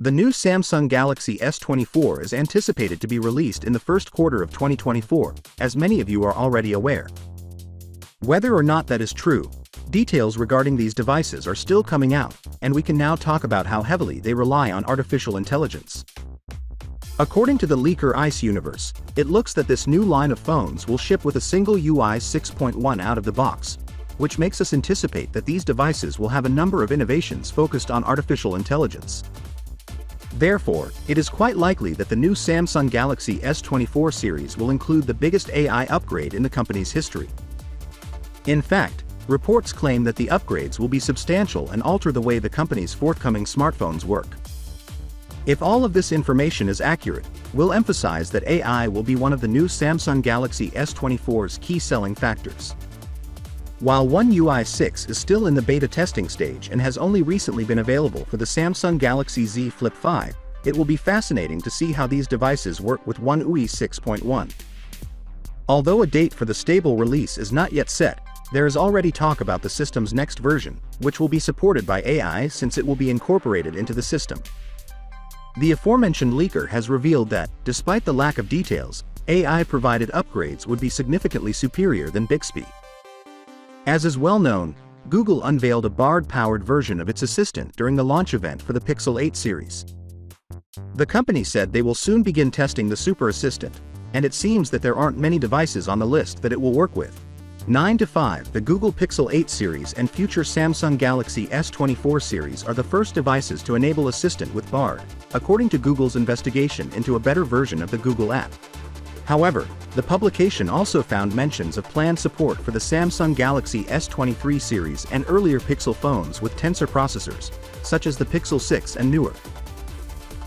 The new Samsung Galaxy S24 is anticipated to be released in the first quarter of 2024, as many of you are already aware. Whether or not that is true, details regarding these devices are still coming out, and we can now talk about how heavily they rely on artificial intelligence. According to the leaker Ice Universe, it looks that this new line of phones will ship with a single UI 6.1 out of the box, which makes us anticipate that these devices will have a number of innovations focused on artificial intelligence. Therefore, it is quite likely that the new Samsung Galaxy S24 series will include the biggest AI upgrade in the company's history. In fact, reports claim that the upgrades will be substantial and alter the way the company's forthcoming smartphones work. If all of this information is accurate, we'll emphasize that AI will be one of the new Samsung Galaxy S24's key selling factors. While One UI 6 is still in the beta testing stage and has only recently been available for the Samsung Galaxy Z Flip 5, it will be fascinating to see how these devices work with One UI 6.1. Although a date for the stable release is not yet set, there is already talk about the system's next version, which will be supported by AI since it will be incorporated into the system. The aforementioned leaker has revealed that, despite the lack of details, AI-provided upgrades would be significantly superior than Bixby. As is well known, Google unveiled a Bard-powered version of its assistant during the launch event for the Pixel 8 series. The company said they will soon begin testing the Super Assistant, and it seems that there aren't many devices on the list that it will work with. 9 to 5, the Google Pixel 8 series and future Samsung Galaxy S24 series are the first devices to enable Assistant with Bard, according to Google's investigation into a better version of the Google app. However, the publication also found mentions of planned support for the Samsung Galaxy S23 series and earlier Pixel phones with Tensor processors, such as the Pixel 6 and newer.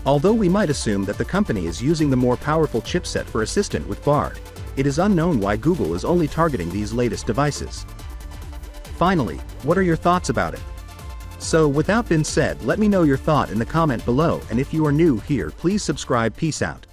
Although we might assume that the company is using the more powerful chipset for Assistant with Bard, it is unknown why Google is only targeting these latest devices. Finally, what are your thoughts about it? So with that being said, let me know your thought in the comment below, and if you are new here, please subscribe. Peace out.